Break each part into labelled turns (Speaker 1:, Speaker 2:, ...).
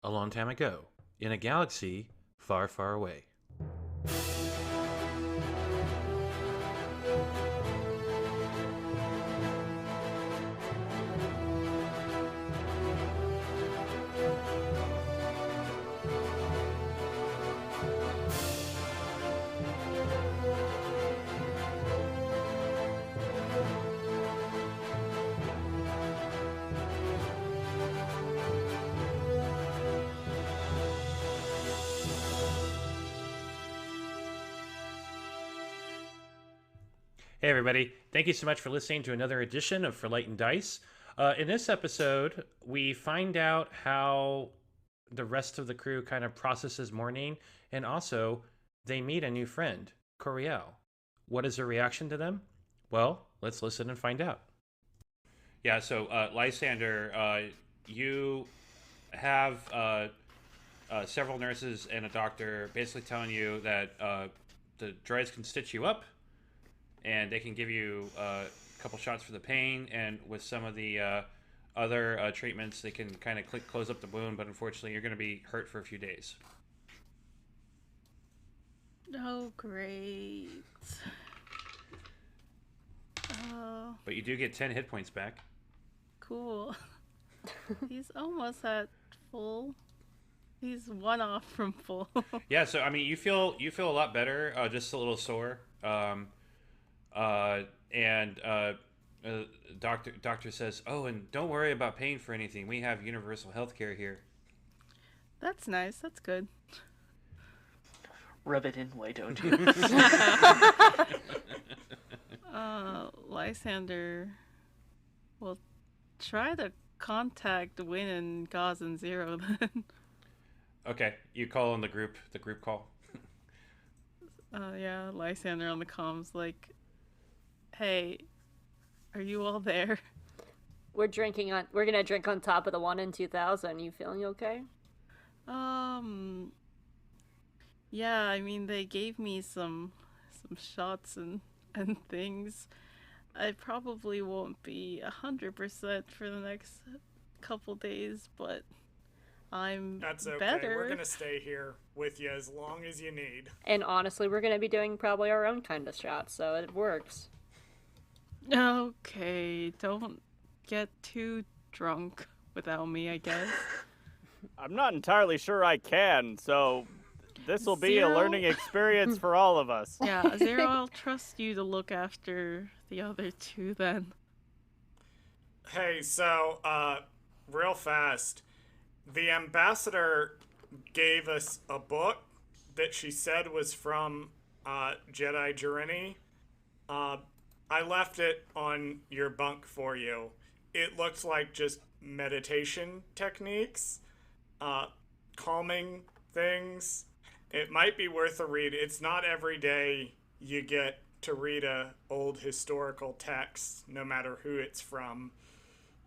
Speaker 1: A long time ago, in a galaxy far, far away. Hey, everybody. Thank you so much for listening to another edition of For Light and Dice. In this episode, we find out how the rest of the crew kind of processes mourning, and also they meet a new friend, Koreal. What is their reaction to them? Well, let's listen and find out. Yeah, so Lysander, you have several nurses and a doctor basically telling you that the droids can stitch you up, and they can give you a couple shots for the pain, and with some of the other treatments, they can kind of close up the wound, but unfortunately, you're going to be hurt for a few days.
Speaker 2: Oh, great. Oh,
Speaker 1: But you do get 10 hit points back.
Speaker 2: cool. He's almost at full. He's one off from full.
Speaker 1: Yeah, so I mean, you feel a lot better, just a little sore. Doctor says, "Oh, and don't worry about paying for anything. We have universal health care here."
Speaker 2: That's nice. That's good.
Speaker 3: Rub it in, why don't you?
Speaker 2: Lysander will try to contact Wynne and Gauze and Zero then.
Speaker 1: Okay, you call on the group call.
Speaker 2: Yeah, Lysander on the comms like, hey, are you all there?
Speaker 4: We're gonna drink on top of the one in 2000. You feeling okay?
Speaker 2: Yeah, I mean, they gave me some shots and things. I probably won't be 100% for the next couple days, but
Speaker 5: That's okay.
Speaker 2: better.
Speaker 5: We're gonna stay here with you as long as you need.
Speaker 4: And honestly, we're gonna be doing probably our own kind of shots, so it works.
Speaker 2: Okay, don't get too drunk without me, I guess.
Speaker 6: I'm not entirely sure I can, so this will be a
Speaker 2: Zero?
Speaker 6: learning experience for all of us.
Speaker 2: Yeah, Zero, I'll trust you to look after the other two then.
Speaker 5: Hey, so, real fast. The ambassador gave us a book that she said was from Jedi Jurini. I left it on your bunk for you. It looks like just meditation techniques, calming things. It might be worth a read. It's not every day you get to read a old historical text, no matter who it's from.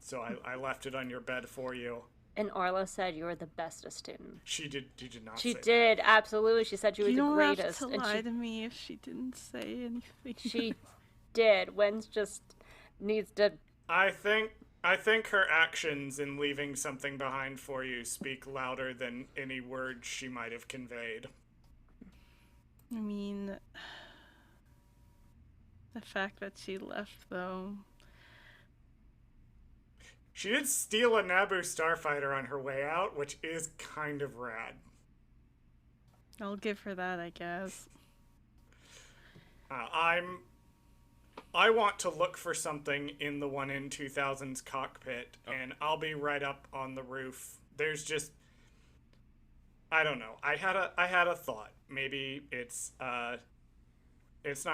Speaker 5: So I left it on your bed for you.
Speaker 4: And Arla said you were the bestest student.
Speaker 5: She did not
Speaker 4: She
Speaker 5: say
Speaker 4: did, absolutely. She said you were
Speaker 2: You
Speaker 4: the
Speaker 2: don't
Speaker 4: greatest.
Speaker 2: have to
Speaker 4: and
Speaker 2: lie to me if she didn't say anything.
Speaker 4: she did. Wynn's just needs to.
Speaker 5: I think her actions in leaving something behind for you speak louder than any words she might have conveyed.
Speaker 2: I mean, the fact that she left, though.
Speaker 5: She did steal a Naboo starfighter on her way out, which is kind of rad.
Speaker 2: I'll give her that, I guess.
Speaker 5: I want to look for something in the one in 2000's cockpit, and I'll be right up on the roof. There's just, I don't know. I had a thought. Maybe it's not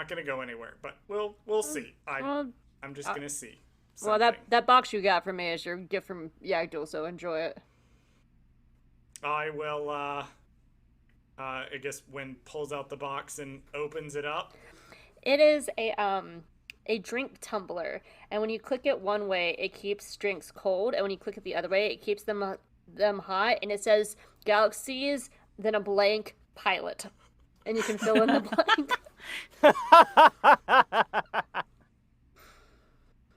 Speaker 5: gonna go anywhere, but we'll see. I'm just gonna see.
Speaker 4: Well,
Speaker 5: Something.
Speaker 4: that box you got from me is your gift from Yagdul, so enjoy it.
Speaker 5: I will. I guess Wynne pulls out the box and opens it up.
Speaker 4: It is a drink tumbler, and when you click it one way, it keeps drinks cold, and when you click it the other way, it keeps them hot, and it says galaxies, then a blank pilot, and you can fill in the blank.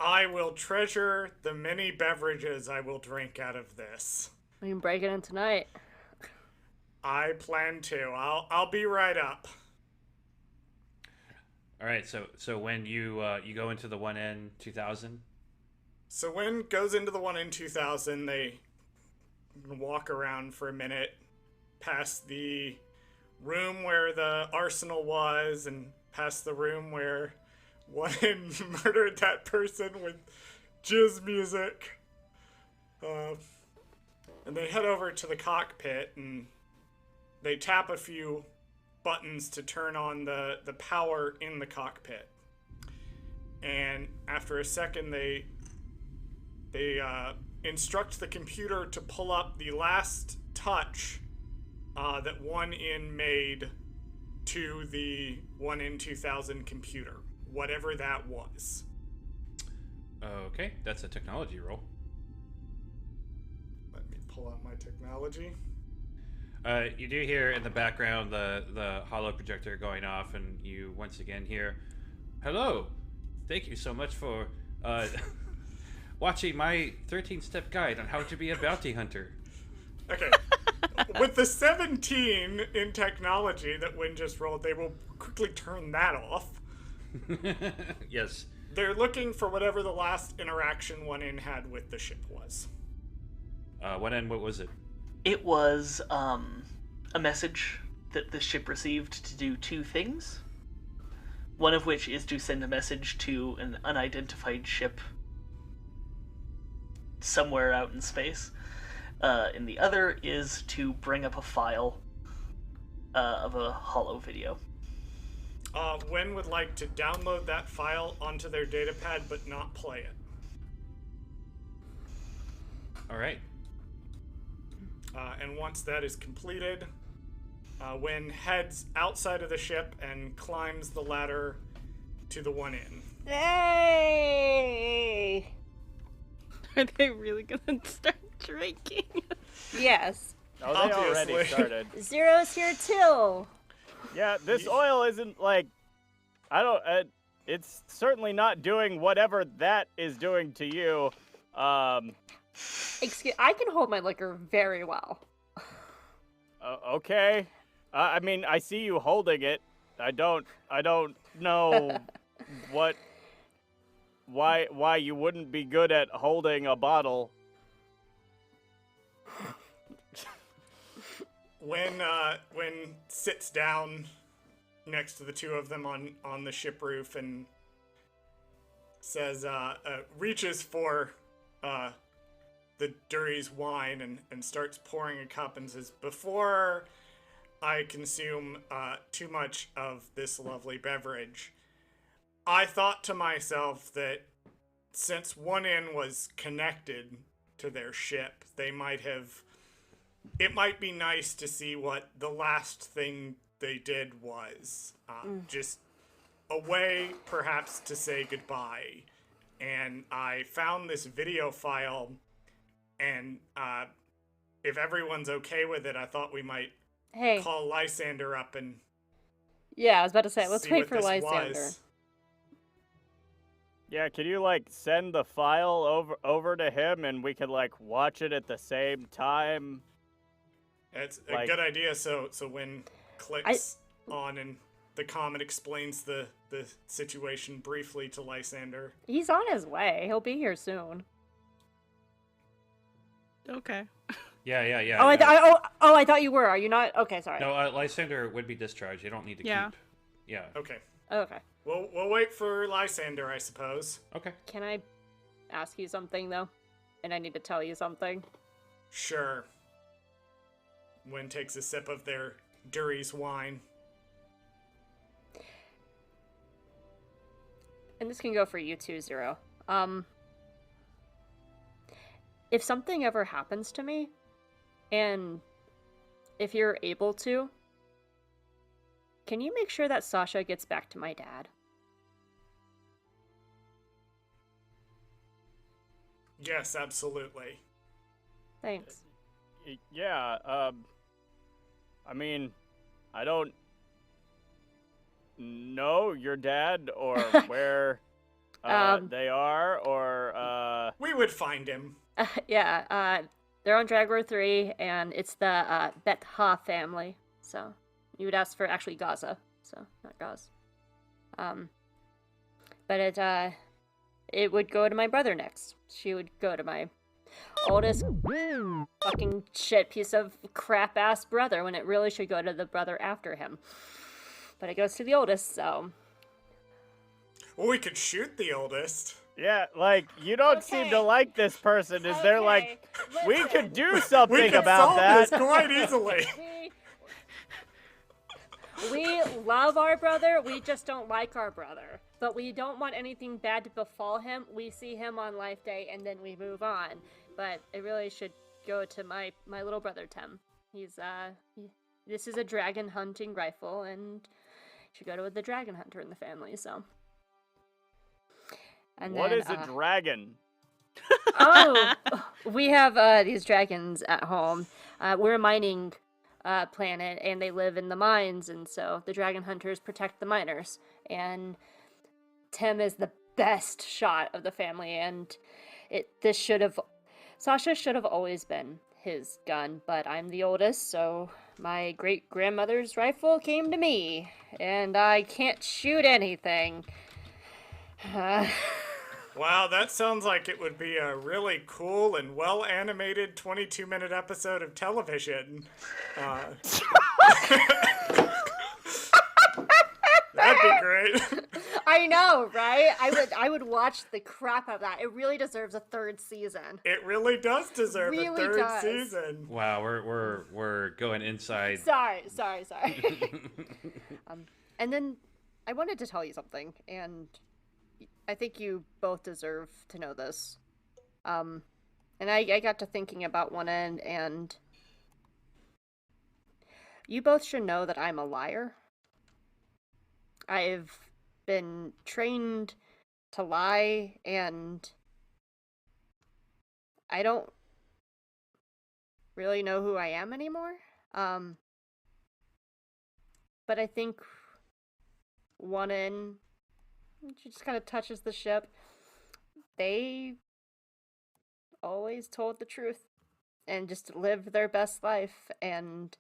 Speaker 5: I will treasure the many beverages I will drink out of this.
Speaker 4: We can break it in tonight.
Speaker 5: I plan to. I'll be right up.
Speaker 1: All right, so when you go into the 1N 2000.
Speaker 5: So Wynne goes into the one in 2000. They walk around for a minute, past the room where the arsenal was, and past the room where Wynne murdered that person with jizz music. And they head over to the cockpit, and they tap a few buttons to turn on the power in the cockpit. And after a second, they instruct the computer to pull up the last touch that 1N made to the 1N 2000 computer, whatever that was.
Speaker 1: Okay, that's a technology roll.
Speaker 5: Let me pull out my technology.
Speaker 1: You do hear in the background the holo projector going off, and you once again hear, "Hello, thank you so much for watching my 13-step guide on how to be a bounty hunter."
Speaker 5: Okay. With the 17 in technology that Wynne just rolled, they will quickly turn that off.
Speaker 1: Yes.
Speaker 5: They're looking for whatever the last interaction 1N had with the ship was.
Speaker 1: 1N, what was it?
Speaker 3: It was a message that the ship received to do two things. One of which is to send a message to an unidentified ship somewhere out in space. And the other is to bring up a file of a holo video.
Speaker 5: Wynne would like to download that file onto their datapad but not play it.
Speaker 1: All right.
Speaker 5: And once that is completed, Wynne heads outside of the ship and climbs the ladder to the 1N.
Speaker 4: Hey!
Speaker 2: Are they really gonna start drinking?
Speaker 4: Yes.
Speaker 6: Oh, they
Speaker 5: Obviously.
Speaker 6: already started.
Speaker 4: Zero's here too.
Speaker 6: Yeah, this oil isn't like, I don't. It's certainly not doing whatever that is doing to you.
Speaker 4: Excuse. I can hold my liquor very well.
Speaker 6: Okay. I mean, I see you holding it. I don't know why you wouldn't be good at holding a bottle.
Speaker 5: When sits down next to the two of them on the ship roof and says, reaches for the Dury's wine and starts pouring a cup and says, "Before I consume too much of this lovely beverage, I thought to myself that since 1N was connected to their ship, it might be nice to see what the last thing they did was. Just a way, perhaps, to say goodbye. And I found this video file, and if everyone's okay with it, I thought we might call Lysander up and
Speaker 4: Yeah, I was about to say, let's
Speaker 5: see
Speaker 4: wait
Speaker 5: what
Speaker 4: for
Speaker 5: this
Speaker 4: Lysander.
Speaker 5: was.
Speaker 6: Yeah, can you like send the file over to him and we could like watch it at the same time?
Speaker 5: It's a good idea. So when clicks on and the comment explains the situation briefly to Lysander.
Speaker 4: He's on his way. He'll be here soon.
Speaker 2: Okay.
Speaker 1: Yeah.
Speaker 4: Oh, I thought you were. Are you not? Okay, sorry.
Speaker 1: No, Lysander would be discharged. You don't need to
Speaker 2: Yeah.
Speaker 1: keep. Yeah.
Speaker 5: Okay.
Speaker 4: Okay.
Speaker 5: We'll wait for Lysander, I suppose.
Speaker 1: Okay.
Speaker 4: Can I ask you something though? And I need to tell you something.
Speaker 5: Sure. Wynne takes a sip of their Dury's wine.
Speaker 4: And this can go for you too, Zero. If something ever happens to me, and if you're able to, can you make sure that Sasha gets back to my dad?
Speaker 5: Yes, absolutely.
Speaker 4: Thanks.
Speaker 6: Yeah, I mean, I don't know your dad or where they are or
Speaker 5: We would find him.
Speaker 4: Yeah, they're on Dragor 3, and it's the Betha family. So you would ask for actually Gaza, so not Gaz. But it would go to my brother next. She would go to my oldest fucking shit piece of crap ass brother when it really should go to the brother after him. But it goes to the oldest, so.
Speaker 5: Well, we could shoot the oldest.
Speaker 6: Yeah, like, you don't seem to like this person. Is there, like, we
Speaker 4: listen.
Speaker 6: could do something
Speaker 5: We could
Speaker 6: about
Speaker 5: solve
Speaker 6: that?
Speaker 5: this quite easily.
Speaker 4: We love our brother, we just don't like our brother. But we don't want anything bad to befall him. We see him on Life Day, and then we move on. But it really should go to my little brother, Tim. He's, this is a dragon hunting rifle, and should go to the dragon hunter in the family, so. And
Speaker 6: What
Speaker 4: then,
Speaker 6: is a dragon?
Speaker 4: Oh, we have these dragons at home. We're a mining planet, and they live in the mines, and so the dragon hunters protect the miners. And Tim is the best shot of the family, and Sasha should have always been his gun, but I'm the oldest, so my great-grandmother's rifle came to me, and I can't shoot anything.
Speaker 5: Wow, that sounds like it would be a really cool and well-animated 22-minute episode of television. That'd be great.
Speaker 4: I know, right? I would watch the crap out of that. It really deserves a third season.
Speaker 5: It really does deserve
Speaker 4: Really
Speaker 5: a third
Speaker 4: does.
Speaker 5: season.
Speaker 1: Wow, we're going inside.
Speaker 4: Sorry. And then I wanted to tell you something, and I think you both deserve to know this. And I got to thinking about one end, and you both should know that I'm a liar. I've been trained to lie, and I don't really know who I am anymore. But I think one in, she just kind of touches the ship. They always told the truth and just lived their best life, and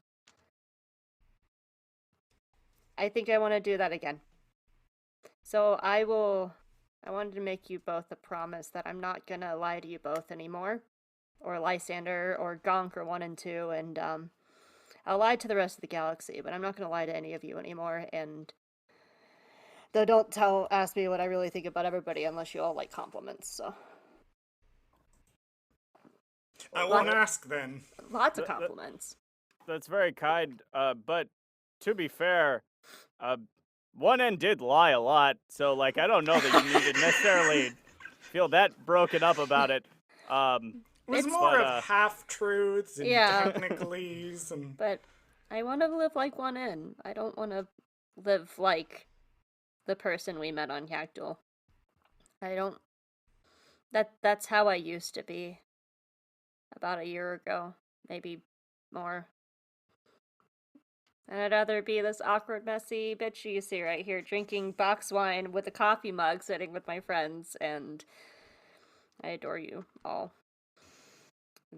Speaker 4: I think I want to do that again. So I wanted to make you both a promise that I'm not gonna lie to you both anymore, or Lysander, or Gonk, or 1 and 2, and I'll lie to the rest of the galaxy, but I'm not gonna lie to any of you anymore, and though don't ask me what I really think about everybody unless you all like compliments, so.
Speaker 5: I won't ask then.
Speaker 4: Lots of compliments.
Speaker 6: That's very kind, but to be fair, 1N did lie a lot, so, like, I don't know that you need to necessarily feel that broken up about it.
Speaker 5: It was more of half-truths and
Speaker 4: Yeah.
Speaker 5: technicalities and...
Speaker 4: But I want to live like 1N. I don't want to live like the person we met on Yakdul. I don't... That's how I used to be. About a year ago. Maybe more. And I'd rather be this awkward, messy bitch you see right here, drinking box wine with a coffee mug, sitting with my friends, and I adore you all.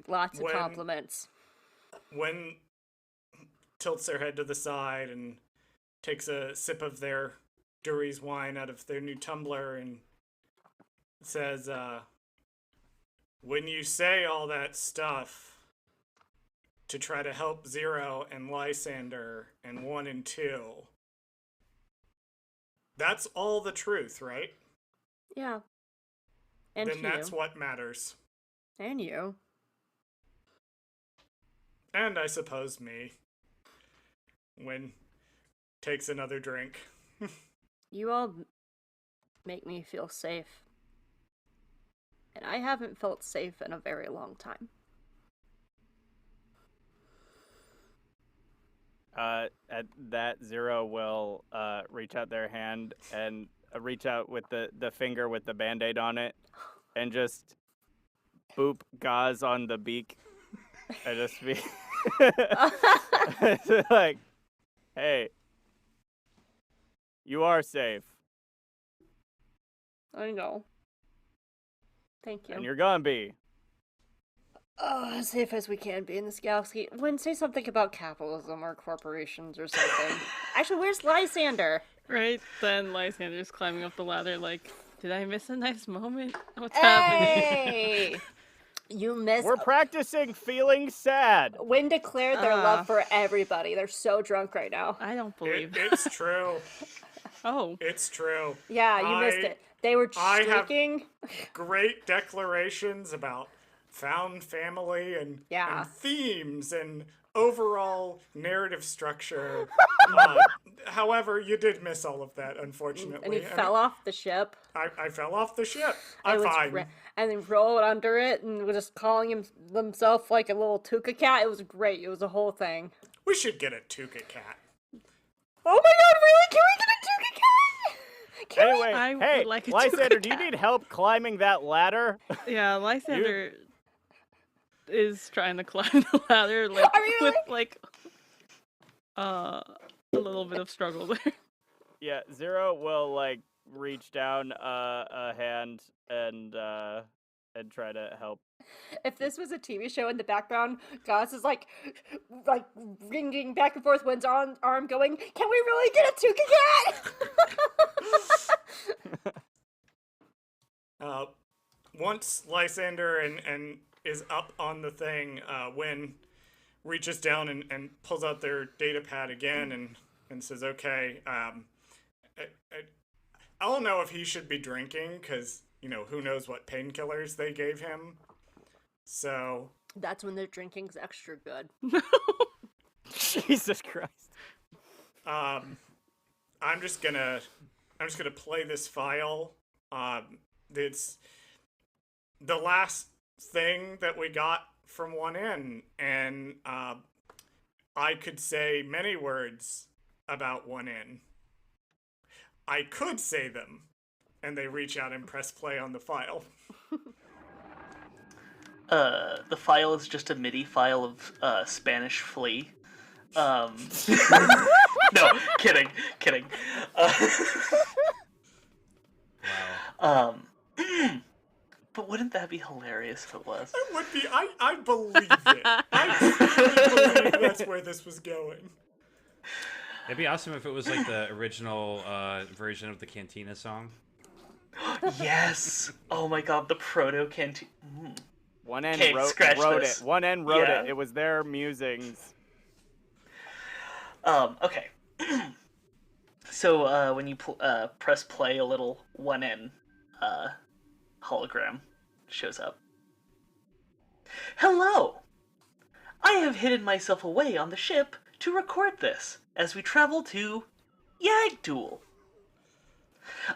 Speaker 4: Lots of compliments.
Speaker 5: Wynne tilts their head to the side and takes a sip of their Dury's wine out of their new tumbler and says, when you say all that stuff to try to help Zero and Lysander and 1 and 2, that's all the truth, right?
Speaker 4: Yeah. And
Speaker 5: then
Speaker 4: you.
Speaker 5: that's what matters.
Speaker 4: And you.
Speaker 5: And I suppose me. Wynne takes another drink.
Speaker 4: You all make me feel safe. And I haven't felt safe in a very long time.
Speaker 6: At that, Zero will reach out their hand and reach out with the finger with the Band-Aid on it and just boop gauze on the beak and just be like, hey, you are safe.
Speaker 4: I know. Thank you.
Speaker 6: And you're gonna be.
Speaker 4: as safe as we can be in this galaxy. Wouldn't say something about capitalism or corporations or something. Actually, where's Lysander?
Speaker 2: Right then, Lysander's climbing up the ladder like, did I miss a nice moment? What's happening?
Speaker 4: Hey! You missed.
Speaker 6: We're practicing feeling sad.
Speaker 4: Wynne declared their love for everybody. They're so drunk right now.
Speaker 2: I don't believe
Speaker 5: It's true.
Speaker 2: Oh.
Speaker 5: It's true.
Speaker 4: Yeah, you missed it. They were
Speaker 5: I have
Speaker 4: streaking.
Speaker 5: great declarations about found family and themes and overall narrative structure. However, you did miss all of that, unfortunately.
Speaker 4: And he fell off the ship.
Speaker 5: I fell off the ship. I'm fine.
Speaker 4: And then rolled under it and was just calling himself like a little Tuca cat. It was great. It was a whole thing.
Speaker 5: We should get a Tuca cat.
Speaker 4: Oh my god, really? Can we get a Tuca cat? Can
Speaker 6: Anyway,
Speaker 2: I
Speaker 6: hey,
Speaker 2: would like a
Speaker 6: Lysander,
Speaker 2: Tuca
Speaker 6: do you
Speaker 2: cat.
Speaker 6: need help climbing that ladder?
Speaker 2: Yeah, Lysander is trying to climb the ladder like
Speaker 4: Are you
Speaker 2: with
Speaker 4: really?
Speaker 2: like a little bit of struggle there.
Speaker 6: Yeah, Zero will like reach down a hand and try to help.
Speaker 4: If this was a TV show in the background, Gauss is like ringing back and forth, Wynn's arm going, can we really get a Tuca cat?
Speaker 5: Once Lysander and is up on the thing, Wynne reaches down and pulls out their data pad again and says, okay, I don't know if he should be drinking because, who knows what painkillers they gave him. So
Speaker 4: That's when the drinking's extra good.
Speaker 6: Jesus Christ.
Speaker 5: I'm just gonna play this file. It's the last thing that we got from one in, and I could say many words about one in. I could say them, and they reach out and press play on the file.
Speaker 3: The file is just a MIDI file of Spanish flea. No, kidding. But wouldn't that be hilarious if it was?
Speaker 5: It would be. I believe it. I really believe that's where this was going.
Speaker 1: It'd be awesome if it was like the original version of the Cantina song.
Speaker 3: Yes! Oh my god, the proto-canteen.
Speaker 6: One N
Speaker 3: Okay,
Speaker 6: wrote
Speaker 3: scratch
Speaker 6: it.
Speaker 3: this.
Speaker 6: One N wrote
Speaker 3: Yeah.
Speaker 6: it. It was their musings.
Speaker 3: Okay. So, when you press play, a little 1N hologram shows up. Hello! I have hidden myself away on the ship to record this as we travel to Yagdul.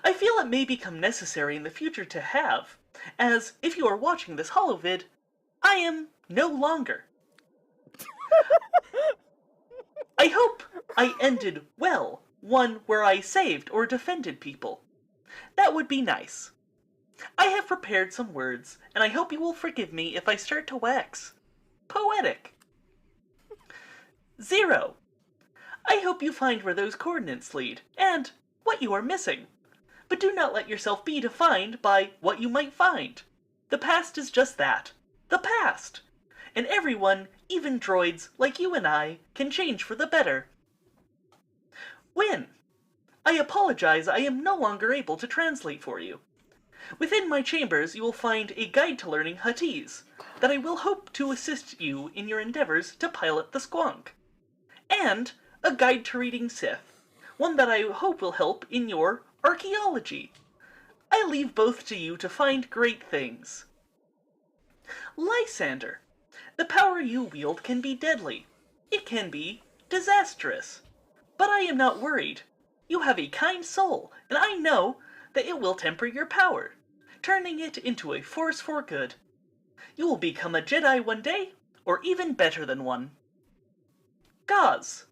Speaker 3: I feel it may become necessary in the future to have, as if you are watching this holovid, I am no longer. I hope I ended well, one where I saved or defended people. That would be nice. I have prepared some words, and I hope you will forgive me if I start to wax poetic. 0. I hope you find where those coordinates lead, and what you are missing. But do not let yourself be defined by what you might find. The past is just that. The past. And everyone, even droids like you and I, can change for the better. Wynne, I apologize I am no longer able to translate for you. Within my chambers you will find a guide to learning Huttese that I will hope to assist you in your endeavors to pilot the Squonk. And a guide to reading Sith, one that I hope will help in your archaeology. I leave both to you to find great things. Lysander, the power you wield can be deadly. It can be disastrous. But I am not worried. You have a kind soul, and I know that it will temper your power, turning it into a force for good. You will become a Jedi one day, or even better than one. Gauze,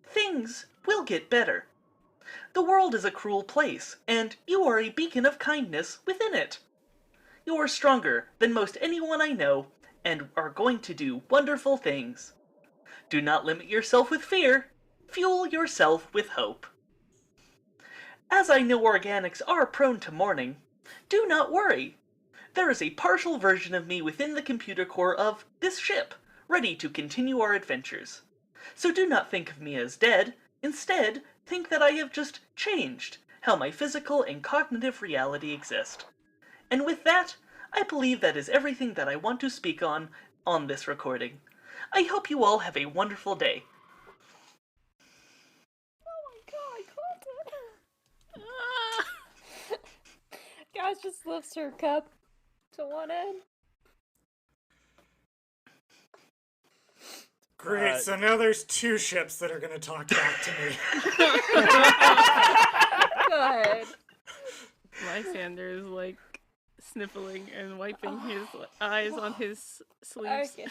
Speaker 3: things will get better. The world is a cruel place, and you are a beacon of kindness within it. You are stronger than most anyone I know, and are going to do wonderful things. Do not limit yourself with fear. Fuel yourself with hope. As I know organics are prone to mourning, do not worry. there is a partial version of me within the computer core of this ship, ready to continue our adventures. So do not think of me as dead. Instead, think that I have just changed how my physical and cognitive reality exist. And with that, I believe that is everything that I want to speak on this recording. I hope you all have a wonderful day.
Speaker 4: Guys just lifts her cup to one end.
Speaker 5: Great, so now there's 2 ships that are gonna talk back to me.
Speaker 4: Good.
Speaker 2: Lysander is like sniffling and wiping his eyes on his sleeves.
Speaker 4: Fucking,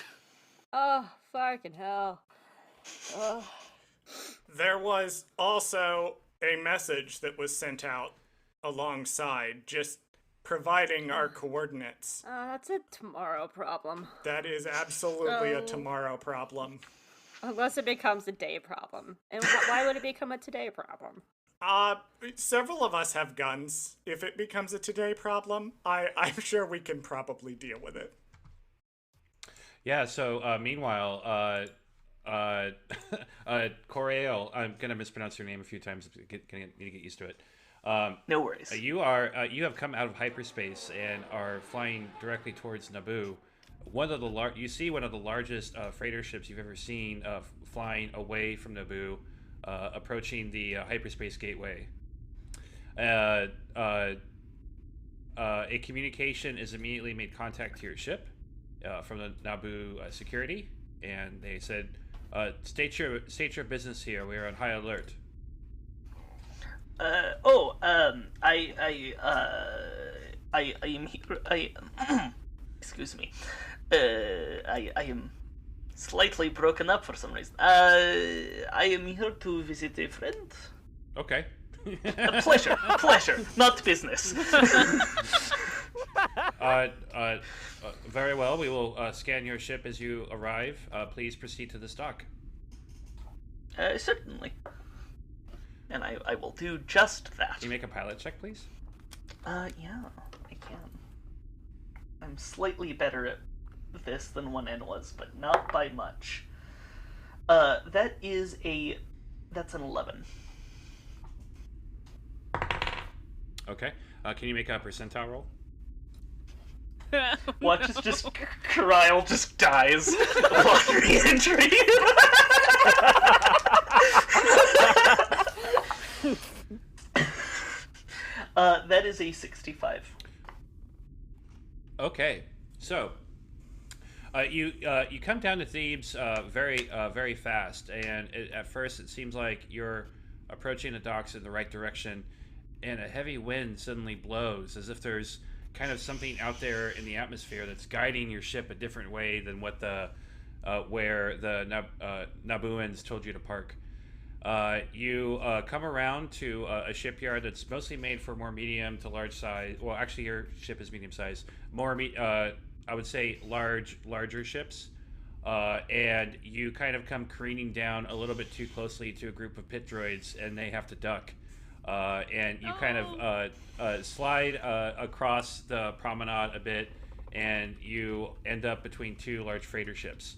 Speaker 4: oh, fucking hell. Oh.
Speaker 5: There was also a message that was sent out alongside, just providing our coordinates.
Speaker 4: That's a tomorrow problem.
Speaker 5: That is absolutely a tomorrow problem.
Speaker 4: Unless it becomes a day problem. And why would it become a today problem?
Speaker 5: Several of us have guns. If it becomes a today problem, I'm sure we can probably deal with it.
Speaker 1: Yeah, so meanwhile, Koreal, I'm going to mispronounce your name a few times. Need to get used to it.
Speaker 3: No worries.
Speaker 1: You have come out of hyperspace and are flying directly towards Naboo. You see one of the largest freighter ships you've ever seen flying away from Naboo, approaching the hyperspace gateway. A communication is immediately made contact to your ship from the Naboo security, and they said, "State your business here. We are on high alert."
Speaker 3: I am here. Excuse me. I am slightly broken up for some reason. I am here to visit a friend.
Speaker 1: Okay.
Speaker 3: Pleasure, not business.
Speaker 1: Very well. We will scan your ship as you arrive. Please proceed to the dock.
Speaker 3: Certainly. And I will do just that.
Speaker 1: Can you make a pilot check, please?
Speaker 3: Yeah, I can. I'm slightly better at this than 1N was, but not by much. That's an 11.
Speaker 1: Okay. Can you make a percentile roll?
Speaker 3: Watch as just Koreal just dies upon re-entry. That is a 65.
Speaker 1: Okay, so you come down to Thebes very fast, and at first it seems like you're approaching the docks in the right direction, and a heavy wind suddenly blows, as if there's kind of something out there in the atmosphere that's guiding your ship a different way than what where the Nabooans told you to park. You come around to a shipyard that's mostly made for more medium to large size. Well, actually, your ship is medium size. I would say larger ships. And you kind of come careening down a little bit too closely to a group of pit droids, and they have to duck. And you kind of slide across the promenade a bit, and you end up between 2 large freighter ships.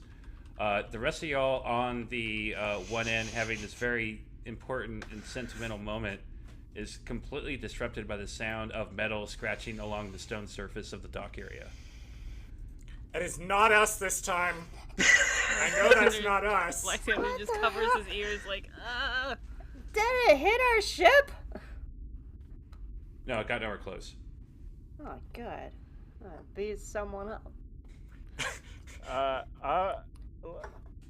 Speaker 1: The rest of y'all on the one end having this very important and sentimental moment is completely disrupted by the sound of metal scratching along the stone surface of the dock area.
Speaker 5: It is not us this time. I know that's not us.
Speaker 2: Lysander just covers his ears like,
Speaker 4: Did it hit our ship?
Speaker 1: No, it got nowhere close.
Speaker 4: Oh, good. Beat someone up.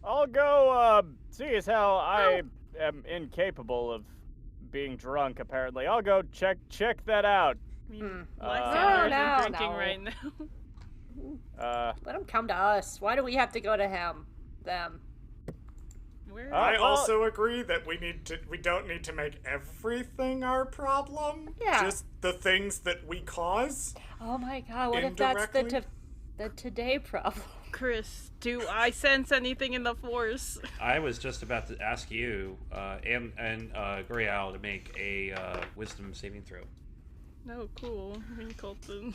Speaker 6: I'll go, see as how I am incapable of being drunk, apparently. I'll go check that out.
Speaker 2: Lysander
Speaker 4: No,
Speaker 2: isn't drinking
Speaker 4: no.
Speaker 2: right now.
Speaker 6: Uh,
Speaker 4: Let him come to us. Why do we have to go to them?
Speaker 2: Where?
Speaker 5: I
Speaker 6: well-
Speaker 5: also agree that we don't need to make everything our problem.
Speaker 4: Yeah.
Speaker 5: Just the things that we cause.
Speaker 4: Oh my god, what if that's the
Speaker 5: Indirectly?
Speaker 4: the today problem?
Speaker 2: Chris, do I sense anything in the Force?
Speaker 1: I was just about to ask you and Koreal to make a wisdom saving throw.
Speaker 2: No, cool. I mean, Colton.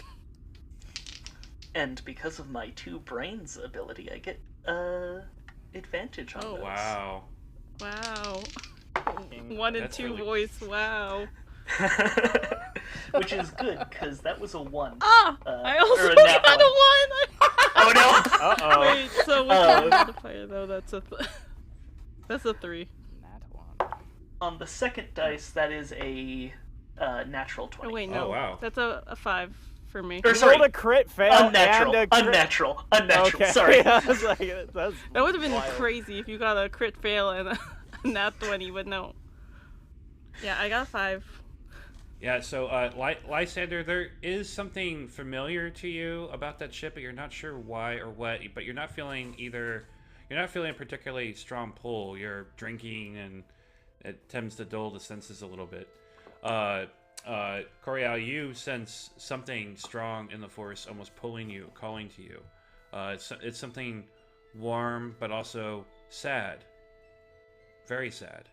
Speaker 3: And because of my 2 brains ability, I get advantage on
Speaker 2: Oh,
Speaker 3: those.
Speaker 1: Wow.
Speaker 2: Wow. 1 and
Speaker 1: That's
Speaker 2: 2
Speaker 1: really-
Speaker 2: voice. Wow.
Speaker 3: Which is good, because that was a 1.
Speaker 2: Ah! I also
Speaker 3: or a nat
Speaker 2: got
Speaker 3: one. Oh no!
Speaker 6: Uh-oh.
Speaker 2: Wait, so what's the modifier though? That's that's a 3.
Speaker 6: Nat one.
Speaker 3: On the second dice, that is a natural 20.
Speaker 2: Oh wait, no.
Speaker 1: Oh, wow.
Speaker 2: That's a 5 for me.
Speaker 3: Or
Speaker 6: You
Speaker 3: sorry,
Speaker 6: rolled a crit fail
Speaker 3: unnatural.
Speaker 6: and a crit...
Speaker 3: Unnatural.
Speaker 6: Okay.
Speaker 3: Sorry.
Speaker 6: I was like, that's
Speaker 2: That would have been
Speaker 6: wild.
Speaker 2: crazy if you got a crit fail and a nat 20, but no. Yeah, I got a 5.
Speaker 1: Yeah, so Lysander, there is something familiar to you about that ship, but you're not sure why or what. But you're not feeling a particularly strong pull. You're drinking, and it tends to dull the senses a little bit. Koreal, you sense something strong in the force, almost pulling you, calling to you. It's something warm, but also sad. Very sad.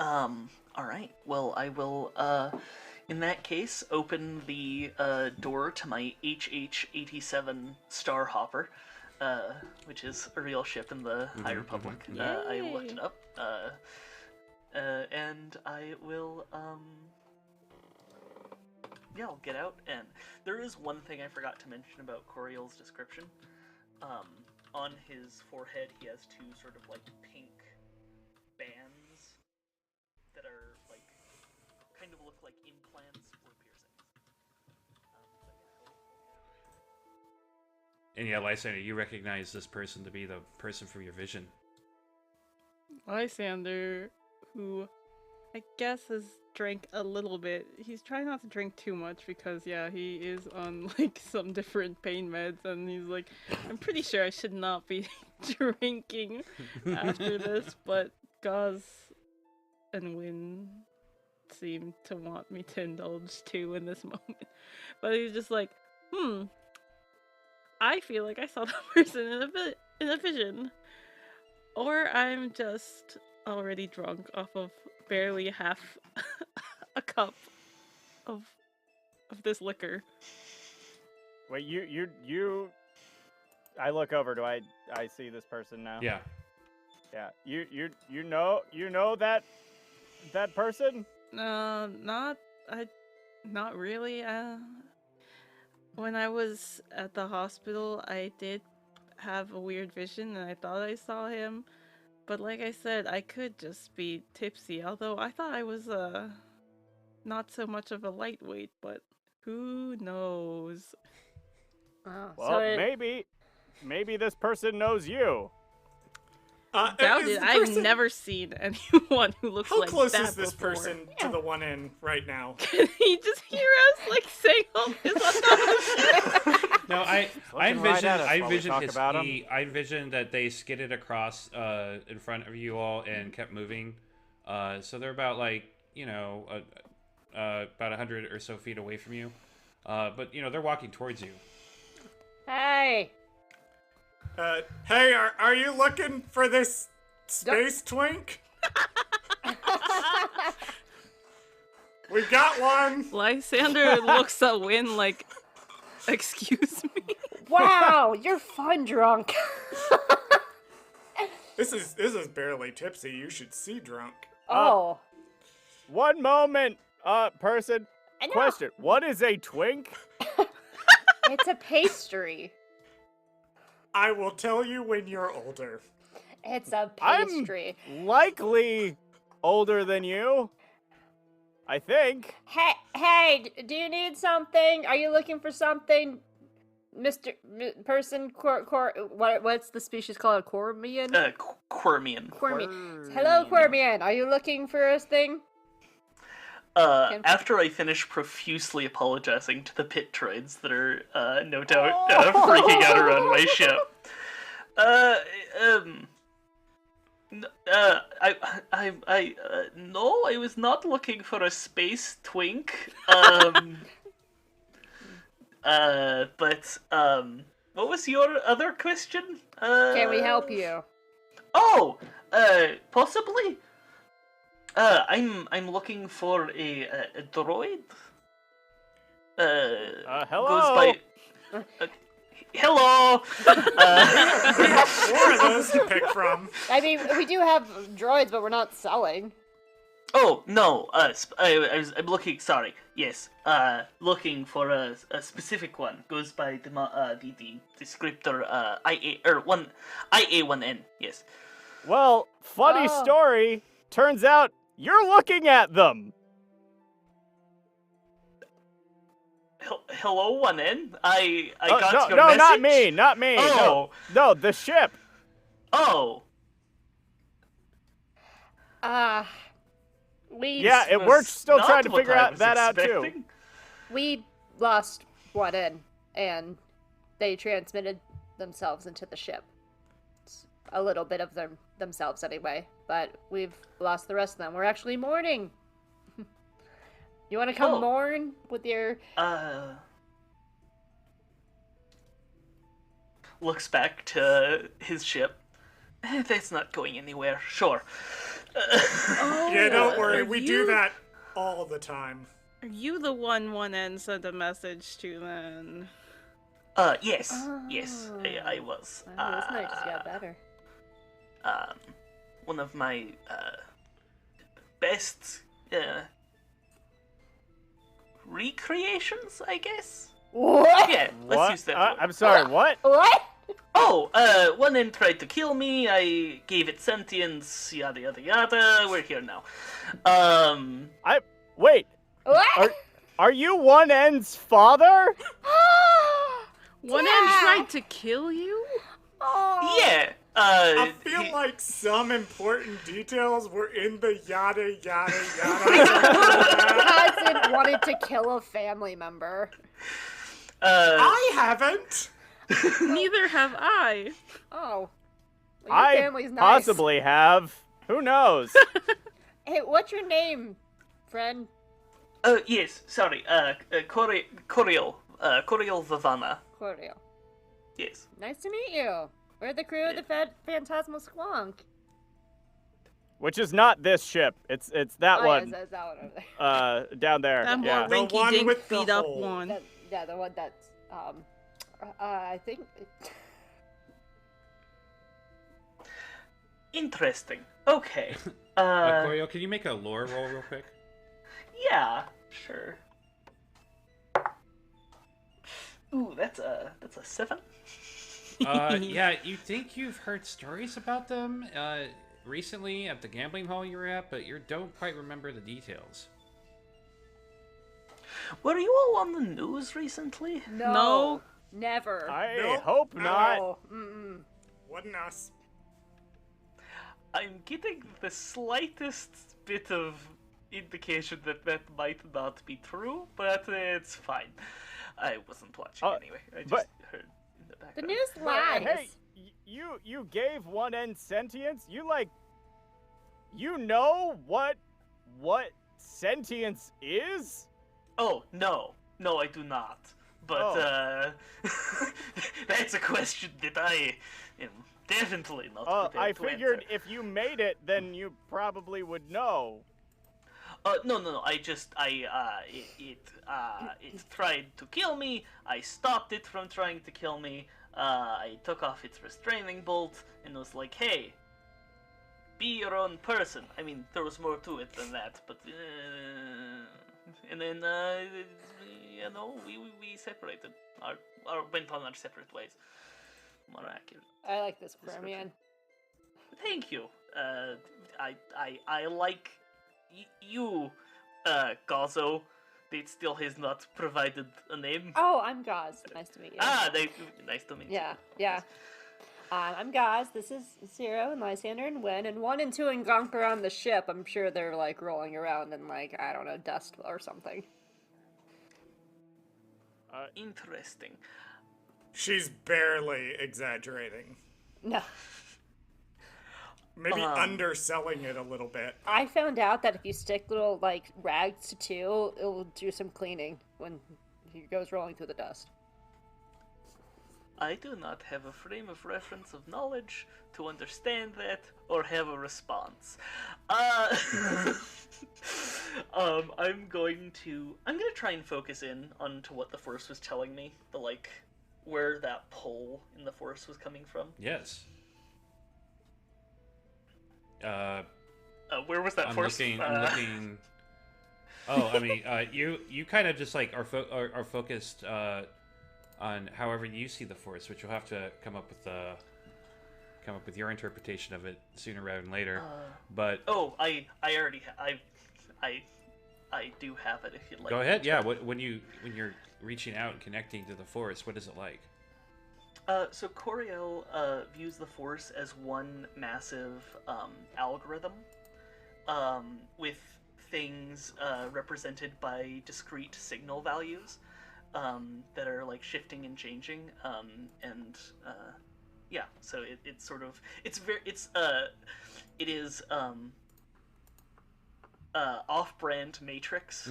Speaker 3: Alright. Well, I will, in that case, open the door to my HH-87 Star Hopper, which is a real ship in the High Republic. I looked it up, and I will, yeah, I'll get out, and there is one thing I forgot to mention about Koreal's description. On his forehead, he has 2 sort of, like, pink bands that are, like, kind of look like implants or piercings.
Speaker 1: And yeah, Lysander, you recognize this person to be the person from your vision.
Speaker 2: Lysander, who I guess has drank a little bit. He's trying not to drink too much because, yeah, he is on, like, some different pain meds, and he's like, I'm pretty sure I should not be drinking after this, but Gaz and Wynne seem to want me to indulge too in this moment. But he's just like, I feel like I saw that person in a vision. Or I'm just already drunk off of barely half a cup of this liquor.
Speaker 6: Wait, you. I look over. Do I see this person now?
Speaker 1: Yeah.
Speaker 6: Yeah. You know that person?
Speaker 2: Not really. When I was at the hospital, I did have a weird vision, and I thought I saw him. But like I said, I could just be tipsy. Although I thought I was not so much of a lightweight, but who knows?
Speaker 4: Oh,
Speaker 6: Well, maybe this person knows you.
Speaker 2: Doubt
Speaker 5: is
Speaker 2: it.
Speaker 5: the
Speaker 2: I've
Speaker 5: person-
Speaker 2: never seen anyone who looks
Speaker 5: How
Speaker 2: like
Speaker 5: close
Speaker 2: that
Speaker 5: is this
Speaker 2: before.
Speaker 5: person to the one in right now?
Speaker 2: Can he just hear us like saying all this on top of shit?
Speaker 1: No, I
Speaker 6: looking right at us while we
Speaker 1: envisioned
Speaker 6: talk about 'em.
Speaker 1: I envisioned that they skidded across in front of you all and kept moving. So they're about about 100 or so feet away from you. But they're walking towards you.
Speaker 4: Hey!
Speaker 5: Hey, are you looking for this space twink? We got one.
Speaker 2: Lysander looks at Wynne like, excuse me?
Speaker 4: Wow, you're fun drunk.
Speaker 5: This is barely tipsy. You should see drunk.
Speaker 4: Oh.
Speaker 6: One moment, person.
Speaker 4: I know.
Speaker 6: Question: what is a twink?
Speaker 4: It's a pastry.
Speaker 5: I will tell you when you're older.
Speaker 4: It's a
Speaker 6: I'm
Speaker 4: pastry.
Speaker 6: likely older than you. I think.
Speaker 4: Hey, do you need something? Are you looking for something? Person, what's the species called? A Quermian?
Speaker 3: Quermian.
Speaker 4: Quermian. Hello, Quermian. Are you looking for a thing?
Speaker 3: After I finish profusely apologizing to the pit droids that are, no doubt, freaking out around my ship. No, I was not looking for a space twink. But, what was your other question?
Speaker 4: Can we help you?
Speaker 3: Oh, possibly. I'm looking for a droid.
Speaker 6: Hello.
Speaker 3: goes by. Hello.
Speaker 5: We have 4 of those to pick from.
Speaker 4: I mean, we do have droids, but we're not selling.
Speaker 3: Oh no, I'm looking. Sorry, yes, looking for a specific one. Goes by the descriptor IA1N. Yes.
Speaker 6: Well, funny
Speaker 4: Oh.
Speaker 6: story. Turns out you're looking at them.
Speaker 3: Hello, 1N. I
Speaker 6: Oh,
Speaker 3: got your
Speaker 6: no,
Speaker 3: message.
Speaker 6: not me.
Speaker 3: Oh.
Speaker 6: No, the ship.
Speaker 3: Oh.
Speaker 6: Yeah,
Speaker 3: This
Speaker 6: we're
Speaker 3: was
Speaker 6: still
Speaker 3: not
Speaker 6: trying to
Speaker 3: what
Speaker 6: figure
Speaker 3: I
Speaker 6: out
Speaker 3: was
Speaker 6: that out too.
Speaker 3: expecting.
Speaker 4: We lost one in, and they transmitted themselves into the ship. It's a little bit of themselves anyway, but we've lost the rest of them. We're actually mourning. You want to come
Speaker 3: Oh.
Speaker 4: mourn with your...
Speaker 3: Looks back to his ship. That's not going anywhere. Sure.
Speaker 2: Oh,
Speaker 5: Yeah, don't worry.
Speaker 2: are
Speaker 5: We
Speaker 2: you-
Speaker 5: do that all the time.
Speaker 2: Are you the one N sent a message to then?
Speaker 3: Yes, yes, I was.
Speaker 4: Oh, this night just got better.
Speaker 3: One of my best recreations, I guess.
Speaker 4: What?
Speaker 3: Yeah, let's
Speaker 6: What?
Speaker 3: use that word.
Speaker 6: I'm sorry. What?
Speaker 4: What?
Speaker 3: Oh, one end tried to kill me. I gave it sentience. Yada yada yada. We're here now.
Speaker 6: Wait.
Speaker 4: What?
Speaker 6: Are you 1N's father?
Speaker 2: One N
Speaker 4: Dad!
Speaker 2: tried to kill you?
Speaker 4: Oh.
Speaker 3: Yeah.
Speaker 5: I feel like some important details were in the yada yada yada.
Speaker 4: Cousin wanted to kill a family member.
Speaker 5: I haven't.
Speaker 2: Neither have I.
Speaker 4: Oh. Well, your
Speaker 6: I
Speaker 4: family's nice.
Speaker 6: possibly have. Who knows?
Speaker 4: Hey, what's your name, friend?
Speaker 3: Yes. Sorry. Koreal. Koreal Vivana.
Speaker 4: Koreal.
Speaker 3: Yes.
Speaker 4: Nice to meet you. We're the crew of the Phantasmal Squonk.
Speaker 6: Which is not this ship. It's that
Speaker 4: Oh,
Speaker 6: one.
Speaker 4: yeah, it's that one over there.
Speaker 6: Down there.
Speaker 2: That
Speaker 6: yeah.
Speaker 2: more
Speaker 5: The one
Speaker 2: rinky-dink
Speaker 5: with the
Speaker 2: beat up
Speaker 5: hole.
Speaker 2: one.
Speaker 4: Yeah, the one that's, I think...
Speaker 3: Interesting. Okay.
Speaker 1: Koreal, can you make a lore roll real quick?
Speaker 3: Yeah. Sure. Ooh, that's a 7.
Speaker 1: Yeah, you think you've heard stories about them recently at the gambling hall you were at, but you don't quite remember the details.
Speaker 3: Were you all on the news recently?
Speaker 2: No.
Speaker 4: Never.
Speaker 6: I
Speaker 5: Nope.
Speaker 6: hope not.
Speaker 4: No. Mm-mm.
Speaker 5: Wasn't us.
Speaker 3: I'm getting the slightest bit of indication that that might not be true, but it's fine. I wasn't watching anyway. I just
Speaker 6: but-
Speaker 3: heard in the
Speaker 4: The
Speaker 3: background.
Speaker 4: news lies.
Speaker 6: Hey, you gave 1N sentience? You know what sentience is?
Speaker 3: Oh, no, I do not. But that's a question that I am definitely not prepared
Speaker 6: I
Speaker 3: to
Speaker 6: figured
Speaker 3: answer.
Speaker 6: if you made it, then you probably would know.
Speaker 3: No. It tried to kill me. I stopped it from trying to kill me. I took off its restraining bolt and was like, "Hey, be your own person." I mean, there was more to it than that, but and then we separated. Or went on our separate ways. More accurate.
Speaker 4: I like this Quermian.
Speaker 3: Thank you. I like you, Gazo. It still has not provided a name.
Speaker 4: Oh, I'm Gaz. Nice to meet you.
Speaker 3: Nice to meet you.
Speaker 4: Yeah. I'm Gaz. This is Zero and Lysander and Wynne, and 1 and 2 and Gonk are on the ship. I'm sure they're like rolling around in like, I don't know, dust or something.
Speaker 3: Interesting.
Speaker 5: She's barely exaggerating.
Speaker 4: No.
Speaker 5: Maybe underselling it a little bit.
Speaker 4: I found out that if you stick little like rags to 2, it will do some cleaning when he goes rolling through the dust.
Speaker 3: I do not have a frame of reference of knowledge to understand that or have a response. I'm going to try and focus in onto what the force was telling me, where that pull in the force was coming from.
Speaker 1: Yes.
Speaker 3: Where was that force?
Speaker 1: I'm looking. Oh, I mean, you kind of just like are focused on however you see the force, which you'll have to come up with your interpretation of it sooner rather than later. But
Speaker 3: I already I do have it if you'd like.
Speaker 1: Go ahead. Yeah. When you're reaching out and connecting to the force, what is it like?
Speaker 3: So Koreal views the force as one massive algorithm with things represented by discrete signal values that are like shifting and changing, yeah. So it is off-brand Matrix.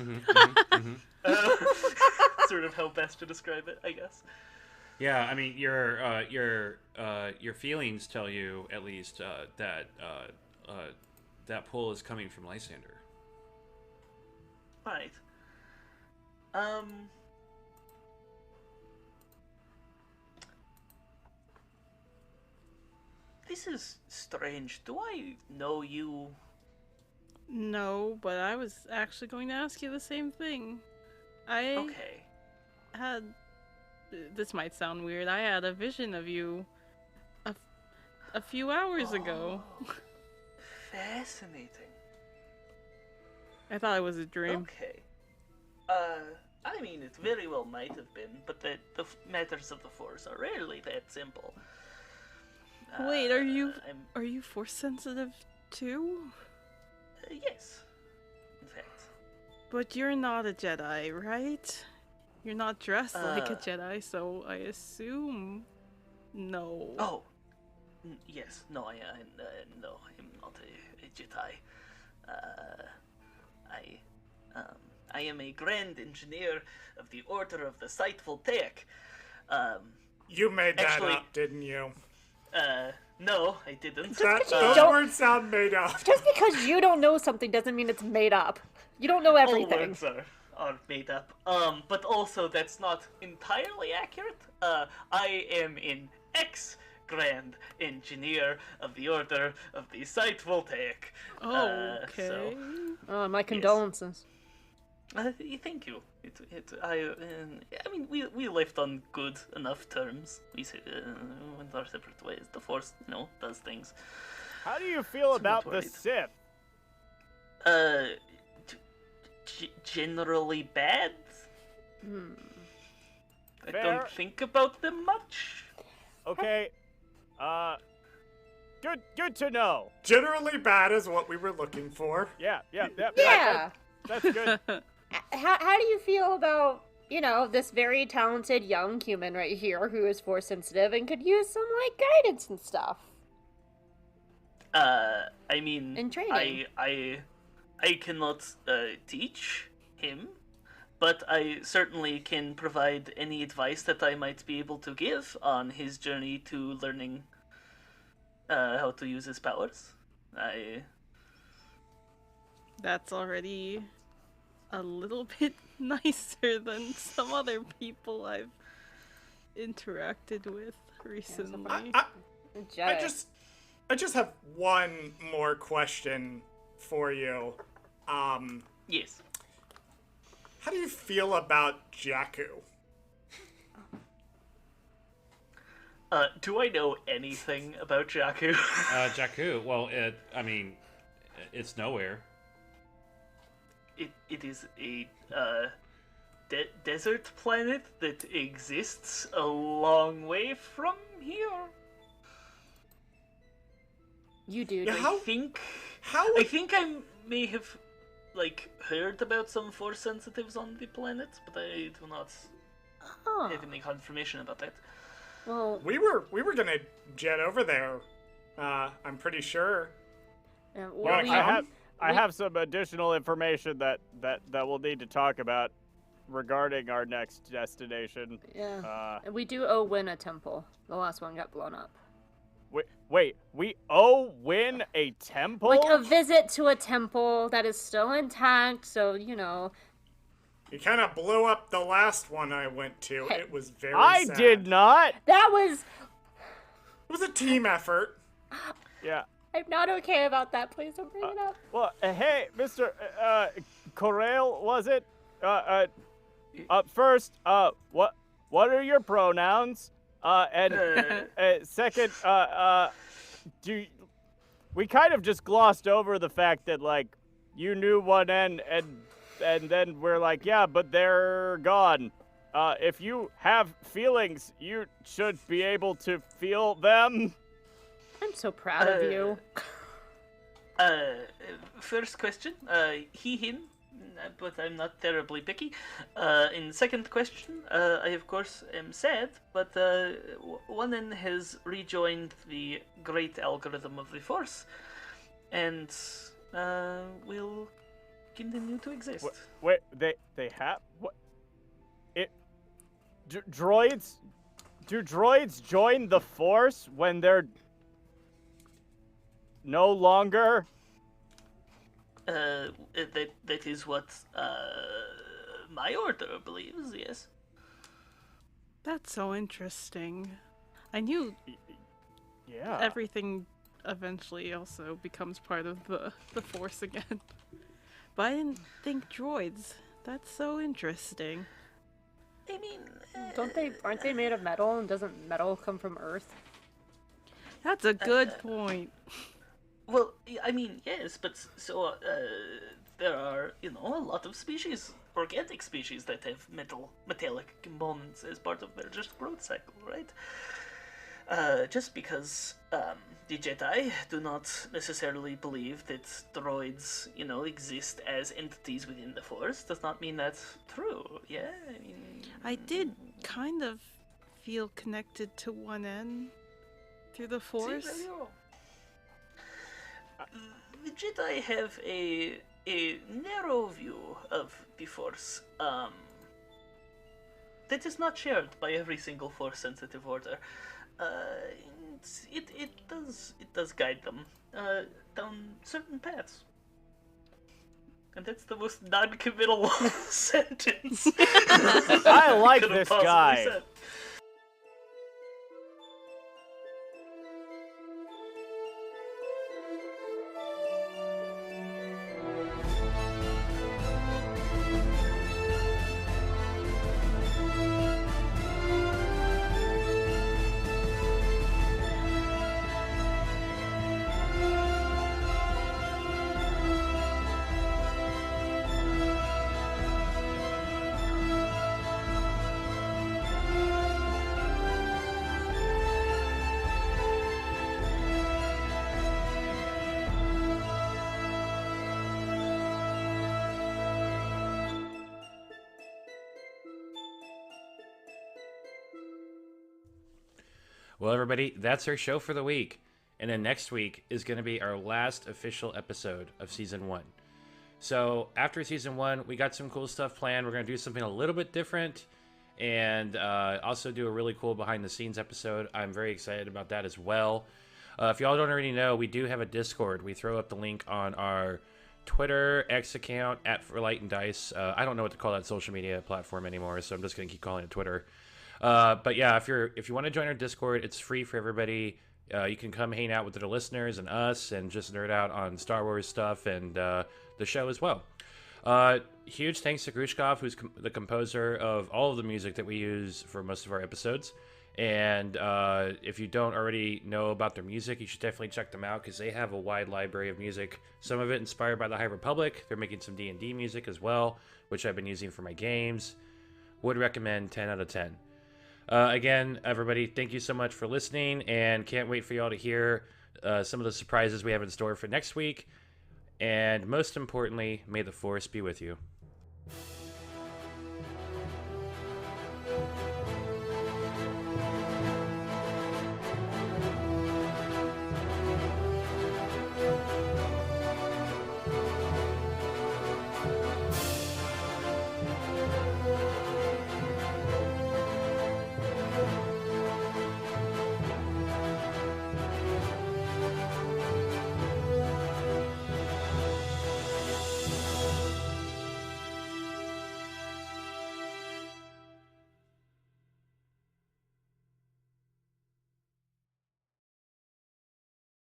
Speaker 3: Sort of how best to describe it, I guess.
Speaker 1: Yeah, I mean, your feelings tell you at least that that pull is coming from Lysander.
Speaker 3: Right. This is strange. Do I know you?
Speaker 2: No, but I was actually going to ask you the same thing.
Speaker 3: Okay.
Speaker 2: This might sound weird. I had a vision of you a few hours ago.
Speaker 3: Fascinating.
Speaker 2: I thought it was a dream.
Speaker 3: Okay. I mean, it very well might have been, but the matters of the Force are rarely that simple.
Speaker 2: Wait, are you Force sensitive too?
Speaker 3: Yes. In fact.
Speaker 2: But you're not a Jedi, right? You're not dressed like a Jedi, so I assume no.
Speaker 3: Oh. Yes. No, no, I'm not a Jedi. I am a Grand Engineer of the Order of the Sightful Tech.
Speaker 5: You made that
Speaker 3: actually,
Speaker 5: up, didn't you?
Speaker 3: No, I didn't.
Speaker 5: Those words sound made up.
Speaker 4: Just because you don't know something doesn't mean it's made up. You don't know everything.
Speaker 3: All words are made up. But also that's not entirely accurate. I am an ex-Grand Engineer of the Order of the Sightful Tech.
Speaker 2: Okay.
Speaker 4: Oh, my condolences.
Speaker 3: Thank you. I mean, we left on good enough terms. We went our separate ways. The Force, does things.
Speaker 6: How do you feel about the Sith?
Speaker 3: Generally bad. I
Speaker 6: Fair.
Speaker 3: don't think about them much.
Speaker 6: Okay. Good to know.
Speaker 5: Generally bad is what we were looking for.
Speaker 6: Yeah. That's good.
Speaker 4: How do you feel about, this very talented young human right here who is Force sensitive and could use some, guidance and stuff?
Speaker 3: I mean,
Speaker 4: in training.
Speaker 3: I cannot teach him, but I certainly can provide any advice that I might be able to give on his journey to learning how to use his powers.
Speaker 2: That's already a little bit nicer than some other people I've interacted with recently.
Speaker 5: I just have one more question for you.
Speaker 3: Yes.
Speaker 5: How do you feel about Jakku?
Speaker 3: Do I know anything about Jakku?
Speaker 1: Jakku. Well, it's nowhere.
Speaker 3: It is a desert planet that exists a long way from here.
Speaker 4: You do.
Speaker 5: Yeah,
Speaker 3: I think I may have heard about some Force sensitives on the planet, but I do not have any confirmation about that.
Speaker 4: Well,
Speaker 5: we were gonna jet over there. I'm pretty sure.
Speaker 6: I have some additional information that we'll need to talk about regarding our next destination.
Speaker 4: Yeah. And we do owe Wynne a temple. The last one got blown up.
Speaker 6: Wait, we owe Wynne a temple?
Speaker 4: Like a visit to a temple that is still intact, so, you know.
Speaker 5: You kind of blew up the last one I went to. It was very
Speaker 6: I
Speaker 5: sad.
Speaker 6: did not!
Speaker 4: That was...
Speaker 5: It was a team effort.
Speaker 6: Yeah.
Speaker 4: I'm not okay about that. Please don't bring it up.
Speaker 6: Well, hey, Mr. Koreal, was it? First, what are your pronouns? And second, we kind of just glossed over the fact that, like, you knew one end, and then we're like, yeah, but they're gone. If you have feelings, you should be able to feel them.
Speaker 4: I'm so proud of you.
Speaker 3: First question, he, him, but I'm not terribly picky. In second question, I of course am sad, but Wynne has rejoined the great algorithm of the Force, and will continue to exist.
Speaker 6: Wait, they have what? Droids? Do droids join the Force when they're no longer?
Speaker 3: That is what my order believes. Yes.
Speaker 2: That's so interesting. I knew
Speaker 6: Yeah.
Speaker 2: everything eventually also becomes part of the Force again. But I didn't think droids. That's so interesting.
Speaker 3: I mean,
Speaker 4: Aren't they made of metal, and doesn't metal come from Earth?
Speaker 2: That's a good point.
Speaker 3: well, I mean, yes, but so there are, a lot of species, organic species, that have metallic components as part of their just growth cycle, right? Just because the Jedi do not necessarily believe that droids, exist as entities within the Force, does not mean that's true. Yeah, I mean,
Speaker 2: I did kind of feel connected to one end through the Force.
Speaker 3: See, there you go. The Jedi have a narrow view of the Force that is not shared by every single Force-sensitive order. It does guide them down certain paths, and that's the most non-committal sentence
Speaker 6: I like
Speaker 3: could have
Speaker 6: this
Speaker 3: possibly
Speaker 6: guy.
Speaker 3: said.
Speaker 1: Well, everybody, that's our show for the week. And then next week is going to be our last official episode of Season 1. So after Season 1, we got some cool stuff planned. We're going to do something a little bit different and also do a really cool behind-the-scenes episode. I'm very excited about that as well. If y'all don't already know, we do have a Discord. We throw up the link on our Twitter, X account, @ForLightAndDice. I don't know what to call that social media platform anymore, so I'm just going to keep calling it Twitter. But yeah, if you want to join our Discord, it's free for everybody. You can come hang out with the listeners and us and just nerd out on Star Wars stuff and the show as well. Huge thanks to Grushkov, who's the composer of all of the music that we use for most of our episodes. And if you don't already know about their music, you should definitely check them out because they have a wide library of music. Some of it inspired by the High Republic. They're making some D&D music as well, which I've been using for my games. Would recommend 10 out of 10. Again, everybody, thank you so much for listening, and can't wait for y'all to hear some of the surprises we have in store for next week. And most importantly, may the Force be with you.